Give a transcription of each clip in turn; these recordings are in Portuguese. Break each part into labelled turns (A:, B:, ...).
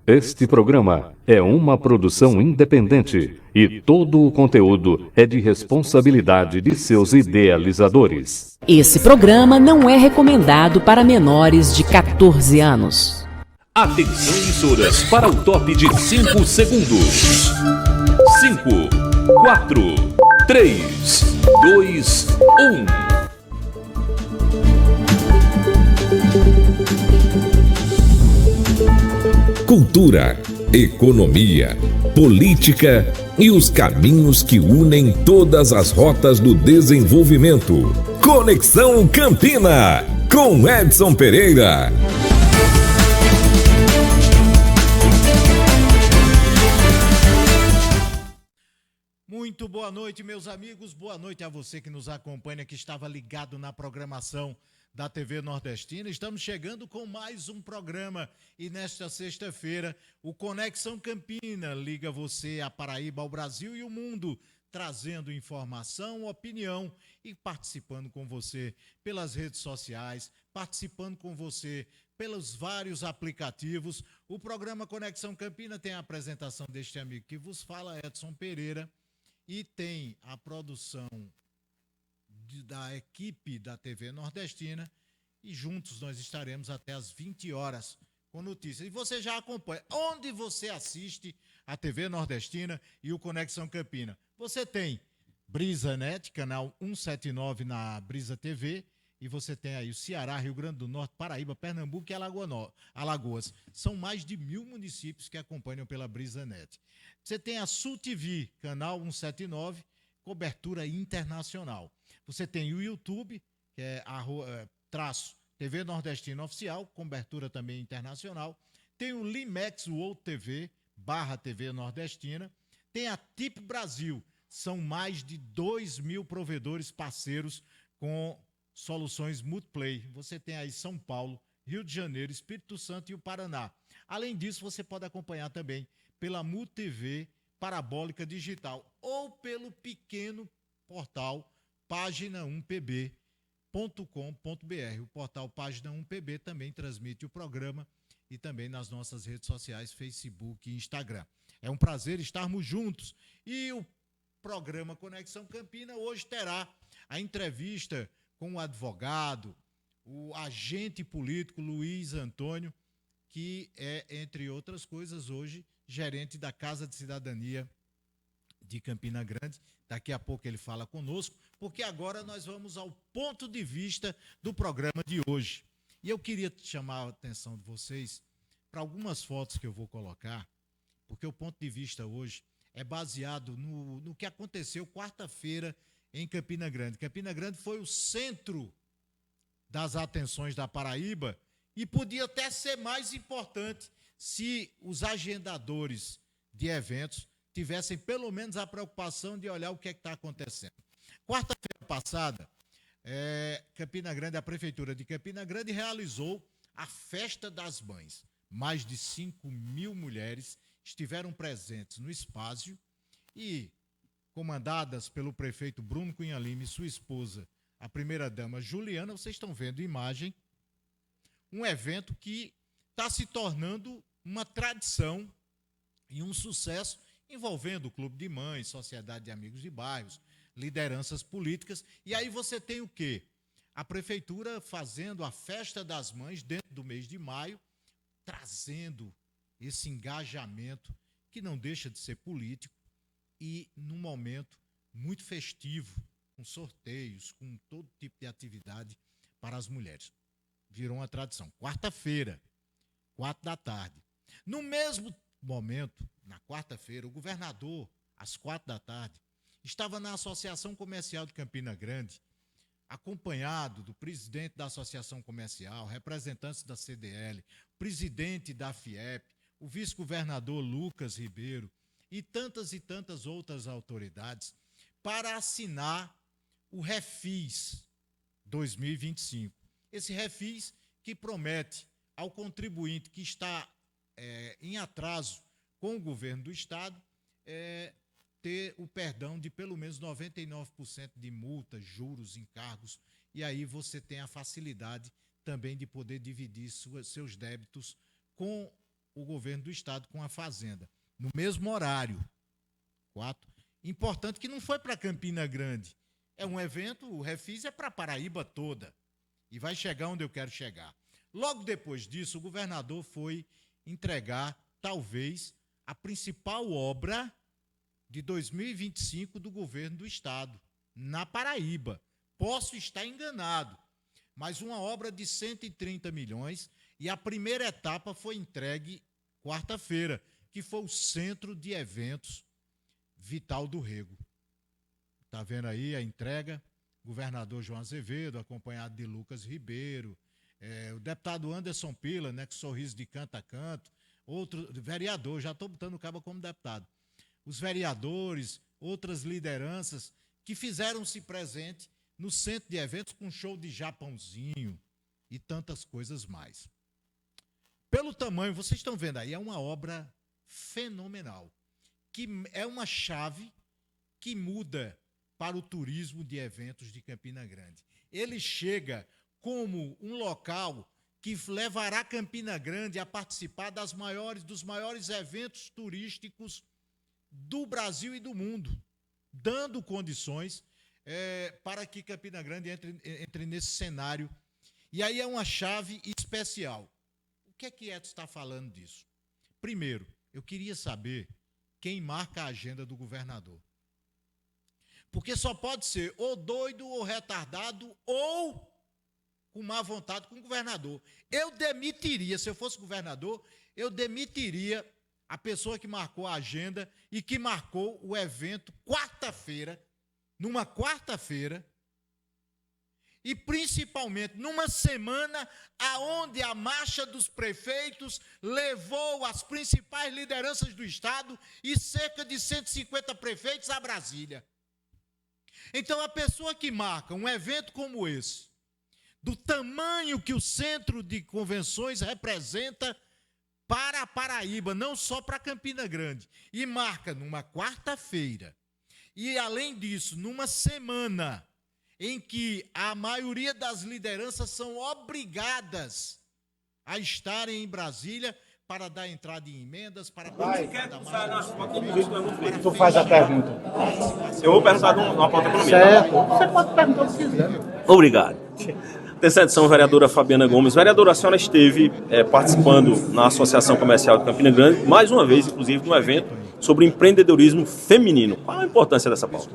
A: Este programa é uma produção independente e todo o conteúdo é de responsabilidade de seus idealizadores.
B: Esse programa não é recomendado para menores de 14 anos.
C: Atenção, emissoras, para o top de 5 segundos. 5, 4, 3, 2, 1. Cultura, economia, política e os caminhos que unem todas as rotas do desenvolvimento. Conexão Campina, com Edson Pereira.
D: Muito boa noite, meus amigos. Boa noite a você que nos acompanha, que estava ligado na programação da TV Nordestina. Estamos chegando com mais um programa e nesta sexta-feira o Conexão Campina liga você a Paraíba, ao Brasil e o mundo, trazendo informação, opinião e participando com você pelas redes sociais, participando com você pelos vários aplicativos. O programa Conexão Campina tem a apresentação deste amigo que vos fala, Edson Pereira, e tem a produção da equipe da TV Nordestina, e juntos nós estaremos até às 20 horas com notícias. E você já acompanha. Onde você assiste a TV Nordestina e o Conexão Campina? Você tem BrisaNet, canal 179 na Brisa TV, e você tem aí o Ceará, Rio Grande do Norte, Paraíba, Pernambuco e Alagoas. São mais de 1.000 municípios que acompanham pela BrisaNet. Você tem a Sul TV, canal 179, cobertura internacional. Você tem o YouTube, que é traço TV Nordestina Oficial, cobertura também internacional. Tem o Limex World TV, / TV Nordestina. Tem a TIP Brasil, são mais de 2.000 provedores parceiros com soluções multiplay. Você tem aí São Paulo, Rio de Janeiro, Espírito Santo e o Paraná. Além disso, você pode acompanhar também pela MultiTV Parabólica Digital ou pelo pequeno portal página1pb.com.br. O portal Página 1PB também transmite o programa e também nas nossas redes sociais, Facebook e Instagram. É um prazer estarmos juntos. E o programa Conexão Campina hoje terá a entrevista com o advogado, o agente político Luiz Antônio, que é, entre outras coisas, hoje gerente da Casa de Cidadania de Campina Grande. Daqui a pouco ele fala conosco, porque agora nós vamos ao ponto de vista do programa de hoje. E eu queria chamar a atenção de vocês para algumas fotos que eu vou colocar, porque o ponto de vista hoje é baseado no que aconteceu quarta-feira em Campina Grande. Campina Grande foi o centro das atenções da Paraíba e podia até ser mais importante se os agendadores de eventos tivessem pelo menos a preocupação de olhar o que é que está acontecendo. Quarta-feira passada, Campina Grande, a Prefeitura de Campina Grande realizou a Festa das Mães. Mais de 5.000 mulheres estiveram presentes no espaço e, comandadas pelo prefeito Bruno Cunha Lima e sua esposa, a primeira-dama Juliana, vocês estão vendo imagem, um evento que está se tornando uma tradição e um sucesso, envolvendo o Clube de Mães, Sociedade de Amigos de Bairros, lideranças políticas. E aí você tem o quê? A Prefeitura fazendo a Festa das Mães dentro do mês de maio, trazendo esse engajamento que não deixa de ser político e num momento muito festivo, com sorteios, com todo tipo de atividade para as mulheres. Virou uma tradição. Quarta-feira, 16h. No mesmo momento, na quarta-feira, o governador, às 16h, estava na Associação Comercial de Campina Grande, acompanhado do presidente da Associação Comercial, representantes da CDL, presidente da FIEP, o vice-governador Lucas Ribeiro e tantas outras autoridades, para assinar o Refis 2025. Esse Refis que promete ao contribuinte que está em atraso com o governo do Estado ter o perdão de pelo menos 99% de multas, juros, encargos, e aí você tem a facilidade também de poder dividir seus débitos com o governo do estado com a Fazenda, no mesmo horário. 4. Importante que não foi para Campina Grande. É um evento, o Refis é para a Paraíba toda. E vai chegar onde eu quero chegar. Logo depois disso, o governador foi entregar, talvez, a principal obra de 2025 do governo do estado, na Paraíba. Posso estar enganado, mas uma obra de 130 milhões e a primeira etapa foi entregue quarta-feira, que foi o Centro de Eventos Vital do Rego. Está vendo aí a entrega? Governador João Azevedo, acompanhado de Lucas Ribeiro, o deputado Anderson Pila, né, que sorriso de canto a canto, outro vereador, já estou botando o cabo como deputado. Os vereadores, outras lideranças que fizeram-se presente no centro de eventos com show de Japãozinho e tantas coisas mais. Pelo tamanho, vocês estão vendo aí, é uma obra fenomenal, que é uma chave que muda para o turismo de eventos de Campina Grande. Ele chega como um local que levará Campina Grande a participar dos maiores eventos turísticos do Brasil e do mundo, dando condições para que Campina Grande entre nesse cenário. E aí é uma chave especial. O que é que Edson está falando disso? Primeiro, eu queria saber quem marca a agenda do governador. Porque só pode ser ou doido, ou retardado, ou com má vontade com o governador. Eu demitiria, se eu fosse governador, eu demitiria a pessoa que marcou a agenda e que marcou o evento quarta-feira, numa quarta-feira, e principalmente numa semana aonde a marcha dos prefeitos levou as principais lideranças do estado e cerca de 150 prefeitos a Brasília. Então, a pessoa que marca um evento como esse, do tamanho que o Centro de Convenções representa para a Paraíba, não só para Campina Grande, e marca numa quarta-feira, e além disso, numa semana em que a maioria das lideranças são obrigadas a estarem em Brasília para dar entrada em emendas, para participar da marcha.
E: Tu faz a pergunta.
F: Eu vou perguntar numa pauta econômica.
E: Certo. Você pode perguntar o que quiser.
F: Obrigado. Terceira edição, vereadora Fabiana Gomes. Vereadora, a senhora esteve participando na Associação Comercial de Campina Grande, mais uma vez, inclusive, num evento sobre empreendedorismo feminino. Qual a importância dessa pauta?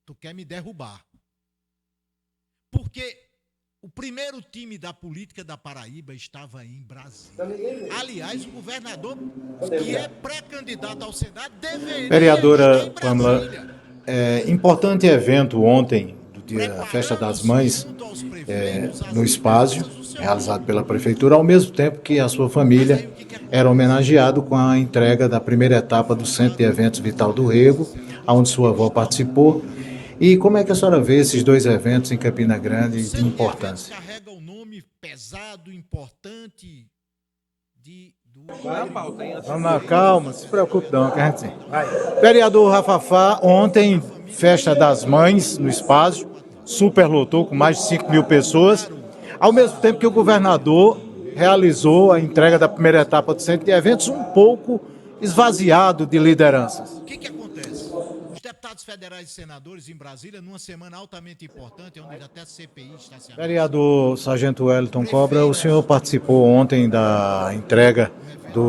D: Tu quer me derrubar. Porque o primeiro time da política da Paraíba estava em Brasília. Aliás, o governador, que é pré-candidato ao Senado, deveria
E: Vereadora
D: estar em
E: Pamela,
D: Brasília.
E: Importante evento ontem, do dia da Festa das Mães, no Espásio, realizado pela Prefeitura, ao mesmo tempo que a sua família era homenageado com a entrega da primeira etapa do Centro de Eventos Vital do Rego, onde sua avó participou. E como é que a senhora vê esses dois eventos em Campina Grande de importância?
D: Carrega o nome pesado, importante
E: Vamos lá, calma, se preocupe não, que a gente... Vereador Rafafá, ontem, Festa das Mães no Espásio, superlotou com mais de 5 mil pessoas, ao mesmo tempo que o governador realizou a entrega da primeira etapa do Centro de Eventos um pouco esvaziado de lideranças.
D: O que acontece? Os deputados federais e senadores em Brasília, numa semana altamente importante, onde até a CPI está se
E: Vereador Sargento Wellington Cobra, o senhor participou ontem da entrega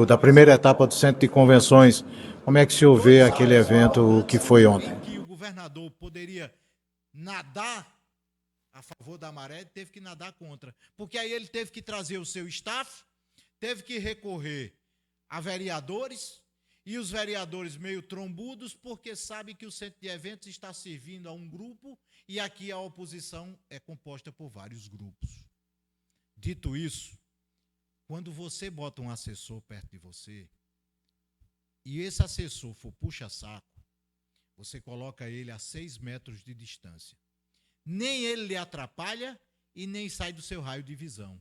E: da primeira etapa do Centro de Convenções. Como é que o senhor vê aquele evento que foi ontem?
D: Que o governador poderia nadar a favor da maré, teve que nadar contra. Porque aí ele teve que trazer o seu staff, teve que recorrer a vereadores, e os vereadores meio trombudos, porque sabe que o Centro de Eventos está servindo a um grupo e aqui a oposição é composta por vários grupos. Dito isso, quando você bota um assessor perto de você e esse assessor for puxa-saco, você coloca ele a 6 metros de distância. Nem ele lhe atrapalha e nem sai do seu raio de visão.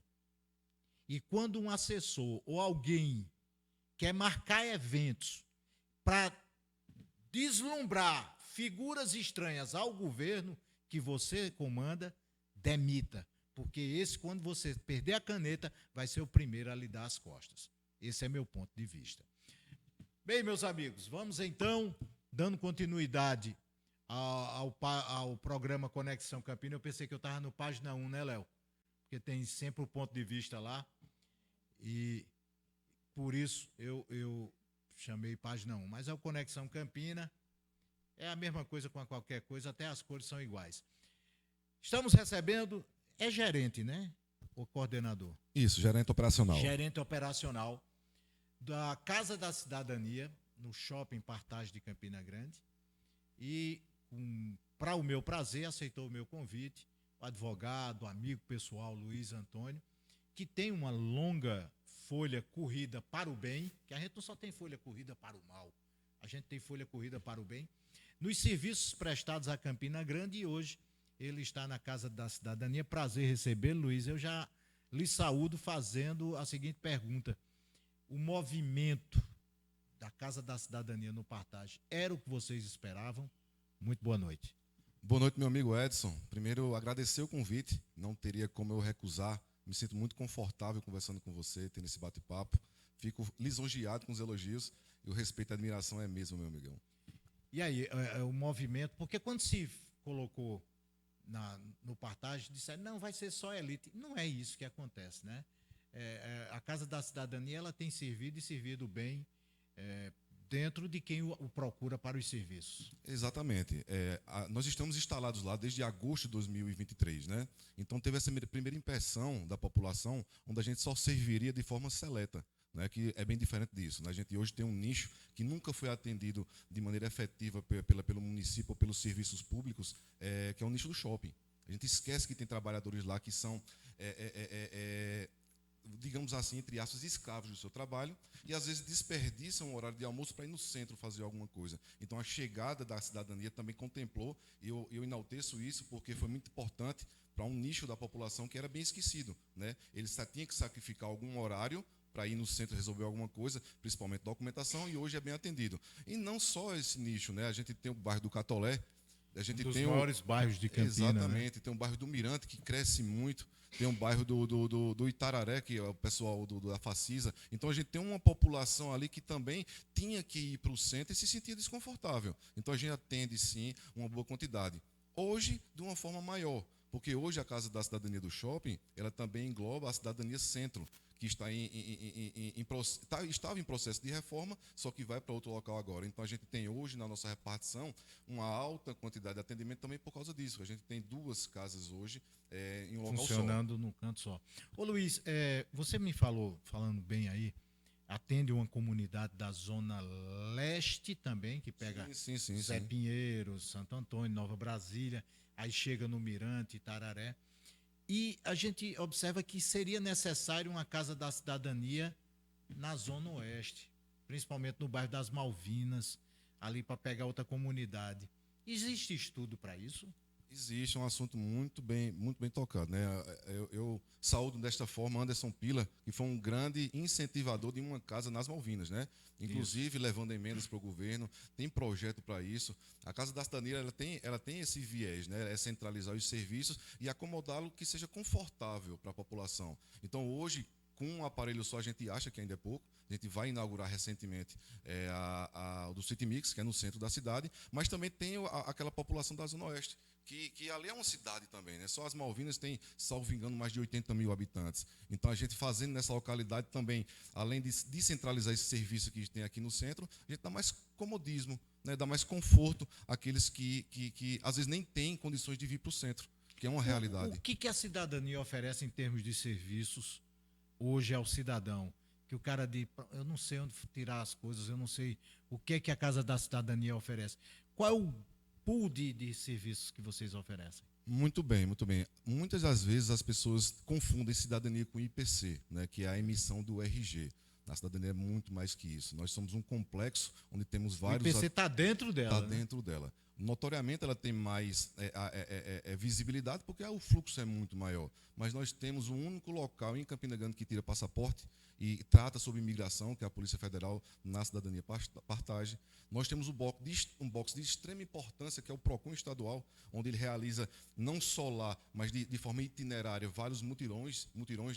D: E quando um assessor ou alguém quer marcar eventos para deslumbrar figuras estranhas ao governo que você comanda, demita. Porque esse, quando você perder a caneta, vai ser o primeiro a lhe dar as costas. Esse é meu ponto de vista. Bem, meus amigos, vamos então, dando continuidade ao programa Conexão Campina. Eu pensei que eu estava no página 1, né, Léo? Porque tem sempre o ponto de vista lá. E por isso eu chamei página 1. Mas é o Conexão Campina. É a mesma coisa com qualquer coisa, até as cores são iguais. Estamos recebendo, é gerente, né? O coordenador.
G: Isso, gerente operacional.
D: Gerente operacional da Casa da Cidadania, no Shopping Partage de Campina Grande. E, para o meu prazer, aceitou o meu convite, o advogado, amigo pessoal Luiz Antônio, que tem uma longa folha corrida para o bem, que a gente não só tem folha corrida para o mal, a gente tem folha corrida para o bem, nos serviços prestados a Campina Grande, e hoje ele está na Casa da Cidadania. Prazer recebê-lo, Luiz. Eu já lhe saúdo fazendo a seguinte pergunta: o movimento da Casa da Cidadania no Partage era o que vocês esperavam? Muito boa noite.
G: Boa noite, meu amigo Edson. Primeiro, agradecer o convite, não teria como eu recusar. Me sinto muito confortável conversando com você, tendo esse bate-papo. Fico lisonjeado com os elogios e o respeito e a admiração é mesmo, meu amigão.
D: E aí, o movimento, porque quando se colocou no Partage, disseram, não, vai ser só elite. Não é isso que acontece, né? A Casa da Cidadania, ela tem servido e servido bem dentro de quem o procura para os serviços.
G: Exatamente. Nós estamos instalados lá desde agosto de 2023, né? Então teve essa primeira impressão da população, onde a gente só serviria de forma seleta, né, que é bem diferente disso, né? A gente hoje tem um nicho que nunca foi atendido de maneira efetiva pelo município ou pelos serviços públicos, que é o nicho do shopping. A gente esquece que tem trabalhadores lá que são, digamos assim, entre aspas, escravos do seu trabalho e às vezes desperdiçam o horário de almoço para ir no centro fazer alguma coisa. Então a chegada da cidadania também contemplou, e eu enalteço isso porque foi muito importante para um nicho da população que era bem esquecido, né? Ele só tinha que sacrificar algum horário para ir no centro resolver alguma coisa, principalmente documentação, e hoje é bem atendido. E não só esse nicho, né? A gente tem o bairro do Catolé, a gente
D: dos
G: tem
D: maiores bairros de Campina.
G: Exatamente,
D: né?
G: Tem o bairro do Mirante, que cresce muito, tem o bairro do Itararé, que é o pessoal da Facisa. Então a gente tem uma população ali que também tinha que ir para o centro e se sentia desconfortável. Então a gente atende, sim, uma boa quantidade. Hoje, de uma forma maior, porque hoje a Casa da Cidadania do Shopping, ela também engloba a Cidadania Centro, que estava em processo de reforma, só que vai para outro local agora. Então, a gente tem hoje, na nossa repartição, uma alta quantidade de atendimento também por causa disso. A gente tem 2 casas hoje em um local
D: funcionando
G: só.
D: num canto só. Ô Luiz, você me falando bem aí, atende uma comunidade da Zona Leste também, que pega
G: Sim.
D: Zé Pinheiro, Santo Antônio, Nova Brasília, aí chega no Mirante, Itararé. E a gente observa que seria necessário uma Casa da Cidadania na Zona Oeste, principalmente no bairro das Malvinas, ali para pegar outra comunidade. Existe estudo para isso?
G: Existe um assunto muito bem tocado, né? Eu saúdo desta forma Anderson Pila, que foi um grande incentivador de uma casa nas Malvinas, né? Inclusive levando emendas para o governo, tem projeto para isso. A Casa da Cidadania ela tem esse viés, né? É centralizar os serviços e acomodá-lo que seja confortável para a população. Então hoje, com um aparelho só, a gente acha que ainda é pouco. A gente vai inaugurar recentemente o do City Mix, que é no centro da cidade, mas também tem aquela população da Zona Oeste, que ali é uma cidade também, né? Só as Malvinas tem, salvo engano, mais de 80 mil habitantes. Então, a gente fazendo nessa localidade também, além de descentralizar esse serviço que a gente tem aqui no centro, a gente dá mais comodismo, né? Dá mais conforto àqueles que às vezes nem têm condições de vir para o centro, que é uma realidade.
D: O que a cidadania oferece em termos de serviços hoje ao cidadão? Que o cara diz, eu não sei onde tirar as coisas, eu não sei o que a Casa da Cidadania oferece. Qual é o pool de serviços que vocês oferecem?
G: Muito bem. Muitas das vezes as pessoas confundem cidadania com IPC, né, que é a emissão do RG. A cidadania é muito mais que isso. Nós somos um complexo onde temos vários...
D: O IPC está dentro dela.
G: Está dentro dela. Notoriamente ela tem mais visibilidade porque o fluxo é muito maior. Mas nós temos um único local em Campina Grande que tira passaporte e trata sobre imigração, que é a Polícia Federal na Cidadania Partage. Nós temos um box de extrema importância, que é o PROCON estadual, onde ele realiza não só lá, mas de forma itinerária, vários mutirões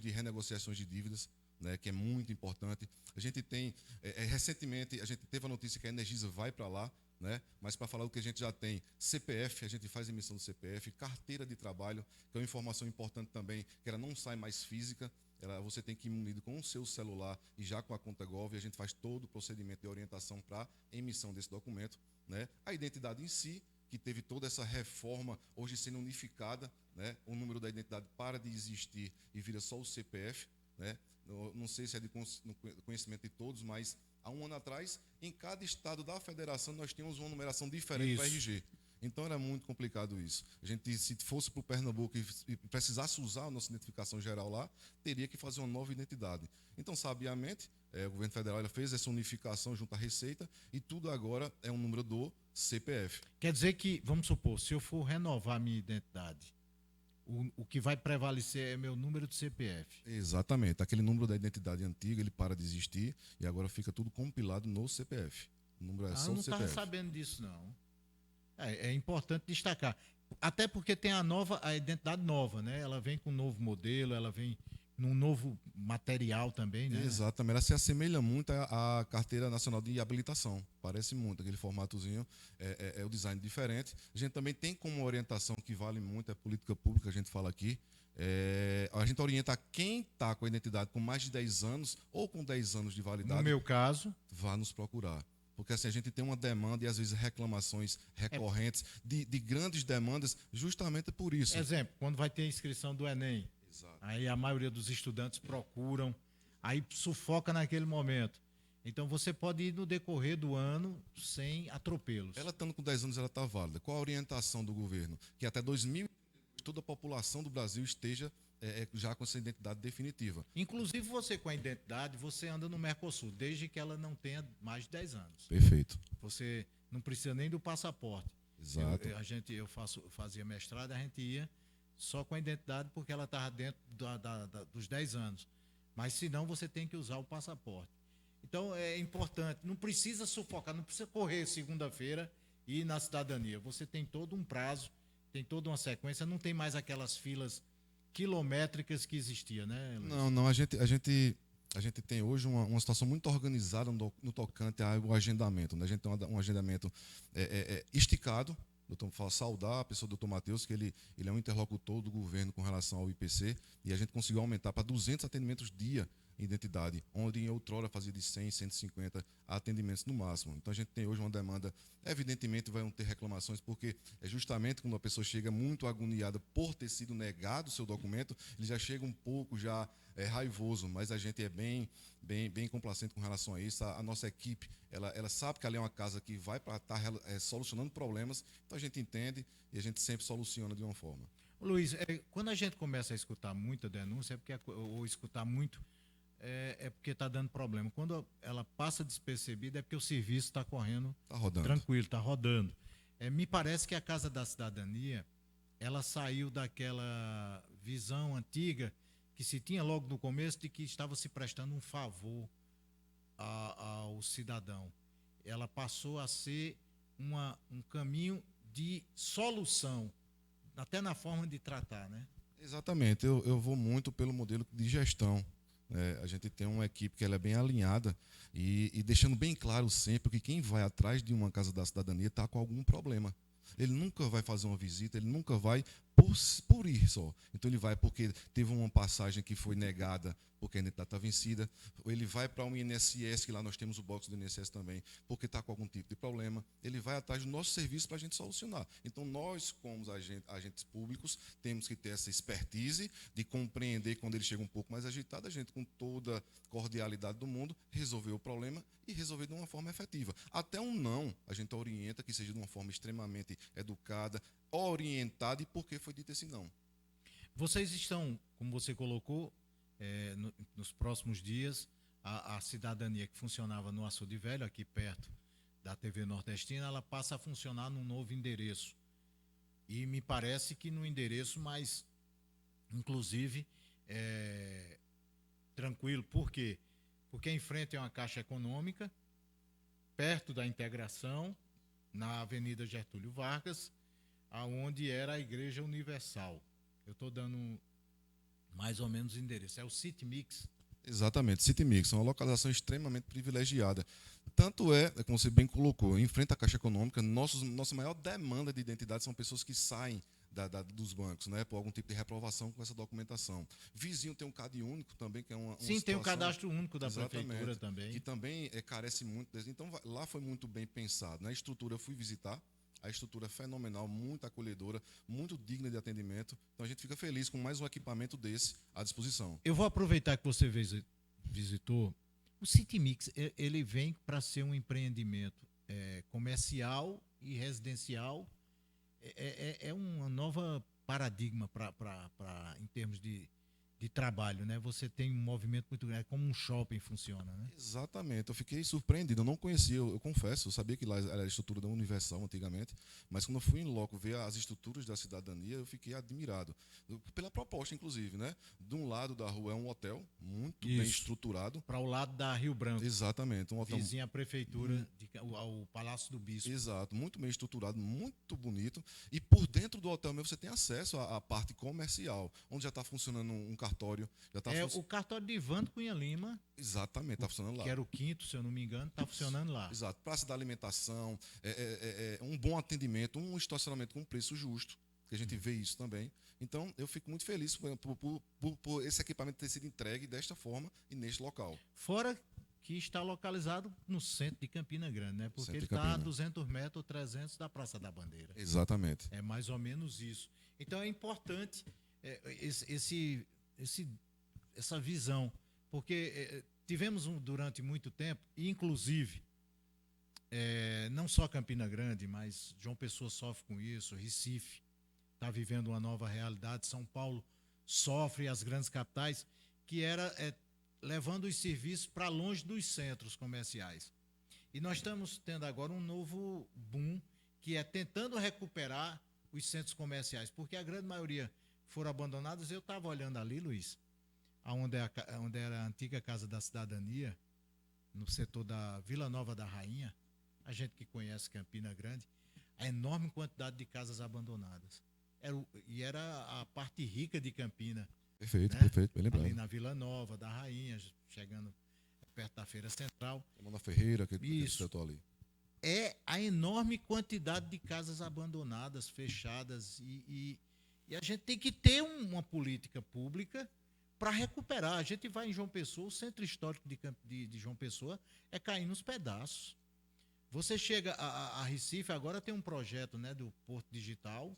G: de renegociações de dívidas. né, que é muito importante. A gente tem, recentemente, a gente teve a notícia que a Energisa vai para lá, né? Mas para falar do que a gente já tem, CPF, a gente faz emissão do CPF, carteira de trabalho, que é uma informação importante também, que ela não sai mais física, você tem que ir munido com o seu celular e já com a conta Gov, e a gente faz todo o procedimento de orientação para emissão desse documento, né? A identidade em si, que teve toda essa reforma, hoje sendo unificada, né? O número da identidade para de existir e vira só o CPF, né? Não sei se é de conhecimento de todos, mas há um ano atrás, em cada estado da federação, nós tínhamos uma numeração diferente para RG. Então era muito complicado isso. A gente, se fosse para o Pernambuco e precisasse usar a nossa identificação geral lá, teria que fazer uma nova identidade. Então, sabiamente, o governo federal fez essa unificação junto à Receita e tudo agora é um número do CPF.
D: Quer dizer que, vamos supor, se eu for renovar a minha identidade, o que vai prevalecer é meu número de CPF.
G: Exatamente. Aquele número da identidade antiga, ele para de existir e agora fica tudo compilado no CPF. O número é só
D: eu
G: o
D: não
G: CPF.
D: estava sabendo disso, não. É importante destacar. Até porque tem a identidade nova, né? Ela vem com um novo modelo, ela vem num novo material também, né?
G: Exatamente. Ela se assemelha muito à Carteira Nacional de Habilitação. Parece muito, aquele formatozinho, é o design diferente. A gente também tem como orientação que vale muito, é política pública, a gente fala aqui. A gente orienta quem está com a identidade com mais de 10 anos ou com 10 anos de validade.
D: No meu caso,
G: vá nos procurar. Porque assim, a gente tem uma demanda e às vezes reclamações recorrentes de grandes demandas justamente por isso.
D: Exemplo, quando vai ter a inscrição do Enem,
G: Exato.
D: Aí a maioria dos estudantes procuram, aí sufoca naquele momento. Então você pode ir no decorrer do ano sem atropelos.
G: Ela estando com 10 anos, ela está válida. Qual a orientação do governo? Que até 2000 toda a população do Brasil esteja já com essa identidade definitiva.
D: Inclusive você com a identidade, você anda no Mercosul, desde que ela não tenha mais de 10 anos.
G: Perfeito.
D: Você não precisa nem do passaporte.
G: Exato.
D: Eu fazia mestrado, a gente ia só com a identidade porque ela estava dentro dos 10 anos. Mas se não, você tem que usar o passaporte. Então é importante, não precisa sufocar, não precisa correr segunda-feira e ir na cidadania. Você tem todo um prazo, tem toda uma sequência, não tem mais aquelas filas quilométricas que existia, né, Luiz?
G: Não, a gente tem hoje uma situação muito organizada no tocante ao agendamento, né? A gente tem um agendamento esticado. Doutor, fala saudar a pessoa do doutor Matheus, que ele é um interlocutor do governo com relação ao IPC, e a gente conseguiu aumentar para 200 atendimentos dia em identidade, onde em outrora fazia de 100, 150 atendimentos no máximo. Então a gente tem hoje uma demanda, evidentemente vão ter reclamações, porque é justamente quando a pessoa chega muito agoniada por ter sido negado o seu documento, ele já chega um pouco raivoso, mas a gente é bem complacente com relação a isso. A nossa equipe, ela sabe que ali é uma casa que vai para estar solucionando problemas, então a gente entende e a gente sempre soluciona de uma forma.
D: Luiz, quando a gente começa a escutar muita denúncia, ou escutar muito, é porque está dando problema. Quando ela passa despercebida, é porque o serviço está correndo tranquilo, está rodando. Me parece que a Casa da Cidadania, ela saiu daquela visão antiga que se tinha logo no começo de que estava se prestando um favor ao cidadão. Ela passou a ser um caminho de solução, até na forma de tratar, né?
G: Exatamente. Eu vou muito pelo modelo de gestão. A gente tem uma equipe que ela é bem alinhada e deixando bem claro sempre que quem vai atrás de uma Casa da Cidadania está com algum problema. Ele nunca vai fazer uma visita, ele nunca vai por ir só. Então ele vai porque teve uma passagem que foi negada porque a identidade está vencida, ou ele vai para um INSS, que lá nós temos o box do INSS também, porque está com algum tipo de problema, ele vai atrás do nosso serviço para a gente solucionar. Então nós, como agentes públicos, temos que ter essa expertise de compreender quando ele chega um pouco mais agitado, a gente com toda a cordialidade do mundo, resolver o problema e resolver de uma forma efetiva. Até um não, a gente orienta que seja de uma forma extremamente educada, orientada e por que foi dito esse não.
D: Vocês estão, como você colocou, nos próximos dias, a cidadania que funcionava no Açude Velho, aqui perto da TV Nordestina, ela passa a funcionar num novo endereço. E me parece que no endereço mais, inclusive, tranquilo. Por quê? Porque em frente é uma Caixa Econômica, perto da Integração, na Avenida Getúlio Vargas, aonde era a Igreja Universal. Eu estou dando mais ou menos o endereço. É o City Mix,
G: Exatamente, City Mix, é uma localização extremamente privilegiada. Tanto é, como você bem colocou, em frente à Caixa Econômica, nossa maior demanda de identidade são pessoas que saem dos bancos, né, por algum tipo de reprovação com essa documentação. Vizinho tem um CAD único também, que é uma
D: Sim,
G: situação,
D: tem o cadastro único da prefeitura também.
G: Que também carece muito. Então, lá foi muito bem pensado. Na estrutura, eu fui visitar, a estrutura é fenomenal, muito acolhedora, muito digna de atendimento. Então, a gente fica feliz com mais um equipamento desse à disposição.
D: Eu vou aproveitar que você visitou. O City Mix, ele vem para ser um empreendimento comercial e residencial. É uma nova paradigma em termos de trabalho, né? Você tem um movimento muito grande, como um shopping funciona, né?
G: Exatamente, eu fiquei surpreendido, eu não conhecia, eu confesso, eu sabia que lá era a estrutura da Universal antigamente, mas quando eu fui em loco ver as estruturas da cidadania, eu fiquei admirado, pela proposta inclusive, né? De um lado da rua é um hotel, muito bem estruturado.
D: Para o lado da Rio Branco.
G: Exatamente. Um hotel
D: vizinho à prefeitura, ao Palácio do Bispo.
G: Exato, muito bem estruturado, muito bonito, e por dentro do hotel mesmo você tem acesso à parte comercial, onde já está funcionando um cartório.
D: O cartório de Ivanto Cunha Lima.
G: Exatamente, está funcionando lá.
D: Que era o 5º, se eu não me engano, está funcionando lá.
G: Exato, praça da alimentação, um bom atendimento, um estacionamento com preço justo, que a gente vê isso também. Então, eu fico muito feliz por esse equipamento ter sido entregue desta forma e neste local.
D: Fora que está localizado no centro de Campina Grande, né? Porque ele está a 200 metros ou 300 da Praça da Bandeira.
G: Exatamente.
D: É mais ou menos isso. Então, é importante essa visão, porque tivemos durante muito tempo, inclusive, não só Campina Grande, mas João Pessoa sofre com isso, Recife está vivendo uma nova realidade, São Paulo sofre, as grandes capitais, que era levando os serviços para longe dos centros comerciais. E nós estamos tendo agora um novo boom, que é tentando recuperar os centros comerciais, porque a grande maioria foram abandonados. Eu estava olhando ali, Luiz, onde era a antiga Casa da Cidadania, no setor da Vila Nova da Rainha, a gente que conhece Campina Grande, a enorme quantidade de casas abandonadas. Era a parte rica de Campina.
G: Perfeito,
D: né?
G: Perfeito, bem lembrado.
D: Ali na Vila Nova da Rainha, chegando perto da Feira Central.
G: Na Ferreira, aquele setor ali.
D: É a enorme quantidade de casas abandonadas, fechadas, e a gente tem que ter uma política pública para recuperar. A gente vai em João Pessoa, o centro histórico de João Pessoa é cair nos pedaços. Você chega a Recife, agora tem um projeto, né, do Porto Digital,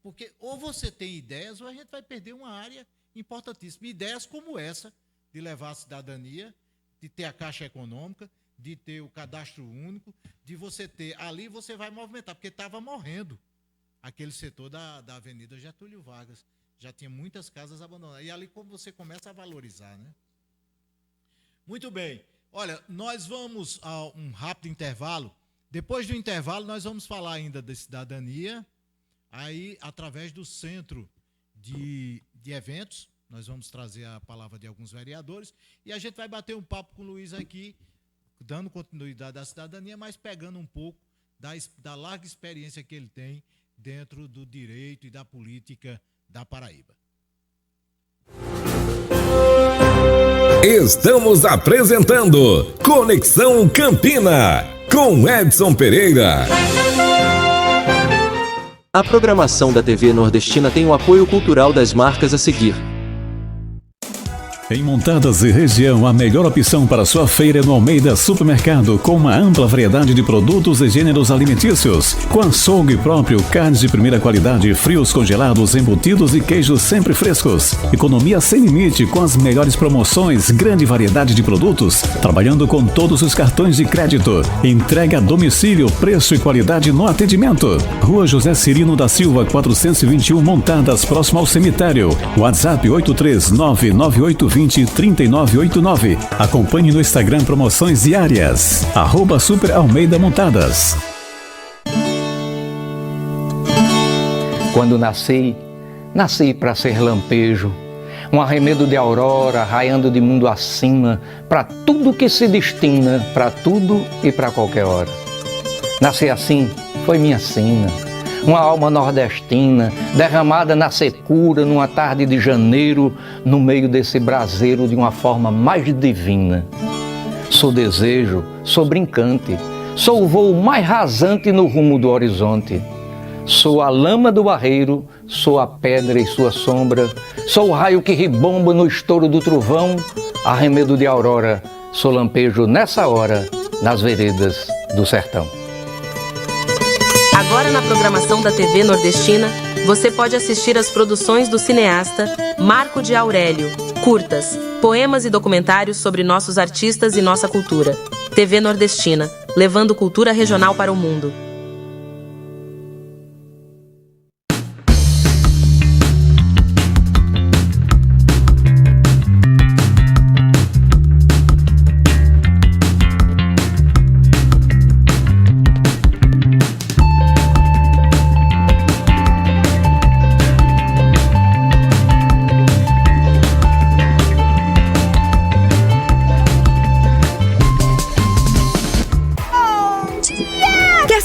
D: porque ou você tem ideias ou a gente vai perder uma área importantíssima. Ideias como essa, de levar a cidadania, de ter a Caixa Econômica, de ter o cadastro único, de você ter, ali você vai movimentar, porque estava morrendo aquele setor da Avenida Getúlio Vargas. Já tinha muitas casas abandonadas. E ali como você começa a valorizar, né? Muito bem. Olha, nós vamos a um rápido intervalo. Depois do intervalo, nós vamos falar ainda da cidadania, aí através do centro de eventos. Nós vamos trazer a palavra de alguns vereadores e a gente vai bater um papo com o Luiz aqui, dando continuidade à cidadania, mas pegando um pouco da larga experiência que ele tem dentro do direito e da política da Paraíba.
C: Estamos apresentando Conexão Campina, com Edson Pereira.
H: A programação da TV Nordestina tem o apoio cultural das marcas a seguir.
I: Em Montadas e região, a melhor opção para sua feira é no Almeida Supermercado, com uma ampla variedade de produtos e gêneros alimentícios, com açougue próprio, carnes de primeira qualidade, frios congelados, embutidos e queijos sempre frescos. Economia sem limite, com as melhores promoções, grande variedade de produtos, trabalhando com todos os cartões de crédito. Entrega a domicílio, preço e qualidade no atendimento. Rua José Cirino da Silva, 421, Montadas, próximo ao cemitério. WhatsApp 83988203989. Acompanhe no Instagram promoções diárias. @Super Almeida Montadas.
J: Quando nasci para ser lampejo, um arremedo de aurora raiando de mundo acima, para tudo que se destina, para tudo e para qualquer hora. Nascer assim foi minha sina, uma alma nordestina, derramada na secura, numa tarde de janeiro, no meio desse braseiro de uma forma mais divina. Sou desejo, sou brincante, sou o voo mais rasante no rumo do horizonte. Sou a lama do barreiro, sou a pedra e sua sombra, sou o raio que ribomba no estouro do trovão, arremedo de aurora, sou lampejo nessa hora, nas veredas do sertão.
K: Agora na programação da TV Nordestina, você pode assistir às produções do cineasta Marco de Aurélio, curtas, poemas e documentários sobre nossos artistas e nossa cultura. TV Nordestina, levando cultura regional para o mundo.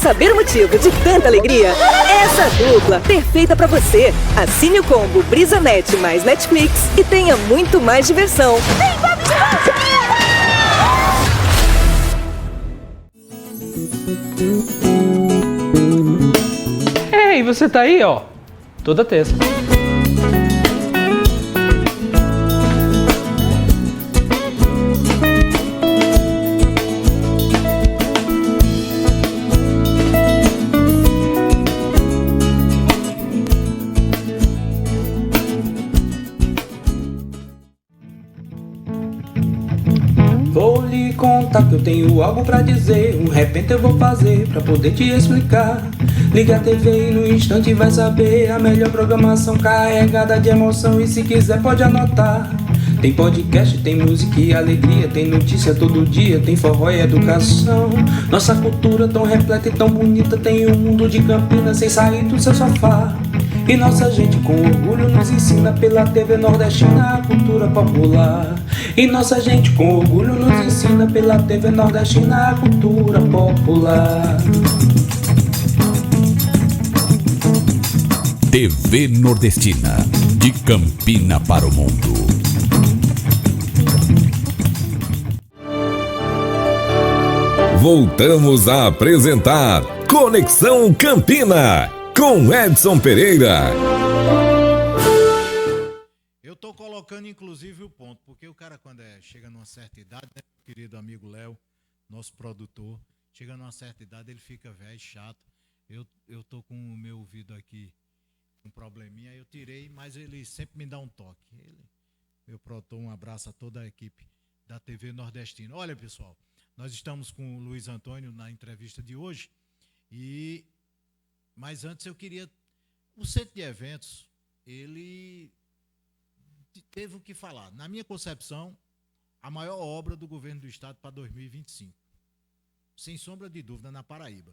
L: Saber o motivo de tanta alegria? Essa dupla perfeita pra você. Assine o combo BrisaNet mais Netflix e tenha muito mais diversão. Vem, Bob
J: de Ei, você tá aí, ó, toda terça.
M: Vou lhe contar que eu tenho algo pra dizer. Repente eu vou fazer pra poder te explicar. Liga a TV e no instante vai saber a melhor programação carregada de emoção. E se quiser pode anotar. Tem podcast, tem música e alegria, tem notícia todo dia, tem forró e educação. Nossa cultura tão repleta e tão bonita, tem um mundo de Campinas sem sair do seu sofá. E nossa gente com orgulho nos ensina pela TV Nordestina a cultura popular. E nossa gente com orgulho nos ensina pela TV Nordestina a cultura popular.
N: TV Nordestina, de Campina para o mundo.
C: Voltamos a apresentar Conexão Campina, com Edson Pereira.
D: Eu tô colocando inclusive o ponto, porque o cara quando chega numa certa idade, né, querido amigo Léo, nosso produtor, chega numa certa idade, ele fica velho, chato. Eu tô com o meu ouvido aqui com um probleminha, eu tirei, mas ele sempre me dá um toque. Meu produtor, um abraço a toda a equipe da TV Nordestina. Olha, pessoal, nós estamos com o Luiz Antônio na entrevista de hoje, mas antes eu queria... O centro de eventos, ele teve o que falar. Na minha concepção, a maior obra do governo do estado para 2025. Sem sombra de dúvida, na Paraíba.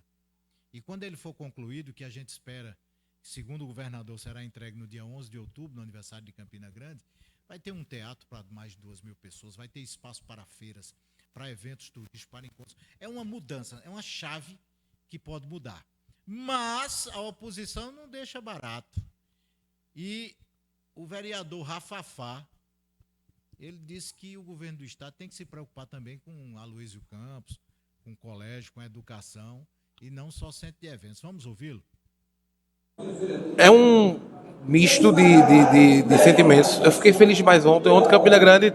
D: E quando ele for concluído, que a gente espera, segundo o governador, será entregue no dia 11 de outubro, no aniversário de Campina Grande, vai ter um teatro para mais de 2.000 pessoas, vai ter espaço para feiras, para eventos turísticos, para encontros. É uma mudança, é uma chave que pode mudar. Mas a oposição não deixa barato. E o vereador Rafafá, ele disse que o governo do estado tem que se preocupar também com Aloysio Campos, com o colégio, com a educação, e não só centro de eventos. Vamos ouvi-lo?
O: É um misto de sentimentos. Eu fiquei feliz demais ontem. Ontem Campina Grande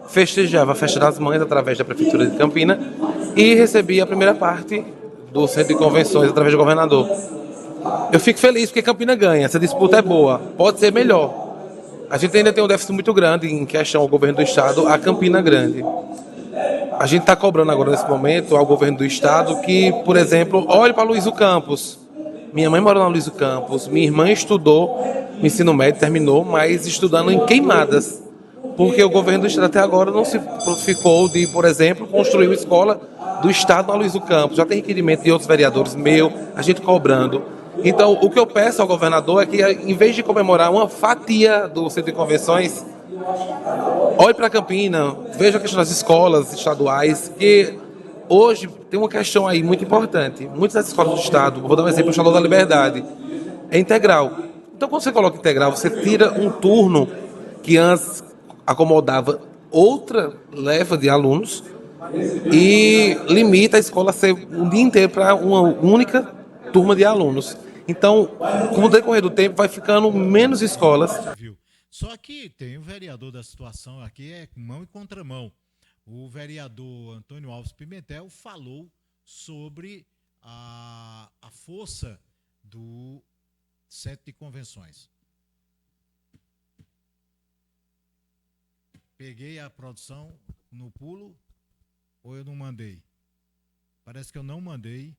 O: festejava a Festa das Mães através da Prefeitura de Campina e recebi a primeira parte do Centro de Convenções através do governador. Eu fico feliz porque Campina ganha, essa disputa é boa, pode ser melhor. A gente ainda tem um déficit muito grande em questão ao governo do estado, a Campina Grande. A gente está cobrando agora nesse momento ao governo do estado que, por exemplo, olhe para Aloysio Campos. Minha mãe mora na Aloysio Campos, minha irmã estudou no ensino médio, terminou, mas estudando em Queimadas. Porque o governo do estado até agora não se prontificou de, por exemplo, construir uma escola do estado na Aloysio Campos. Já tem requerimento de outros vereadores, a gente cobrando. Então, o que eu peço ao governador é que, em vez de comemorar uma fatia do Centro de Convenções, olhe para Campina, veja a questão das escolas estaduais, que hoje tem uma questão aí muito importante. Muitas das escolas do Estado, vou dar um exemplo, o Salão da Liberdade, é integral. Então, quando você coloca integral, você tira um turno que antes acomodava outra leva de alunos e limita a escola a ser um dia inteiro para uma única turma de alunos. Então, com o decorrer do tempo, vai ficando menos escolas.
D: Só que tem o vereador da situação aqui, é mão e contramão. O vereador Antônio Alves Pimentel falou sobre a força do Centro de Convenções. Peguei a produção no pulo ou eu não mandei? Parece que eu não mandei.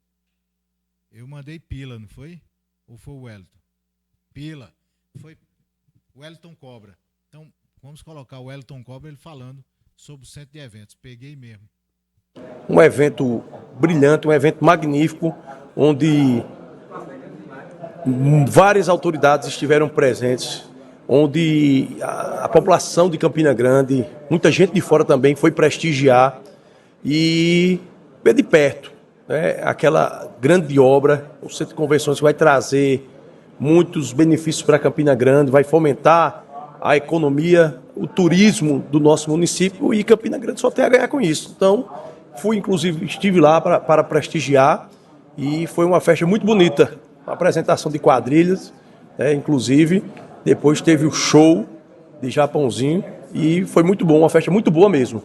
D: Eu mandei Pila, não foi? Ou foi o Wellington? Pila. Foi o Wellington Cobra. Então, vamos colocar o Wellington Cobra ele falando sobre o centro de eventos. Peguei mesmo.
F: Um evento brilhante, um evento magnífico, onde várias autoridades estiveram presentes, onde a população de Campina Grande, muita gente de fora também foi prestigiar e ver de perto, né, aquela grande obra, o Centro de Convenções que vai trazer muitos benefícios para Campina Grande, vai fomentar a economia, o turismo do nosso município e Campina Grande só tem a ganhar com isso. Então, estive lá para prestigiar e foi uma festa muito bonita, uma apresentação de quadrilhas, né, inclusive. Depois teve o show de Japãozinho e foi muito bom, uma festa muito boa mesmo.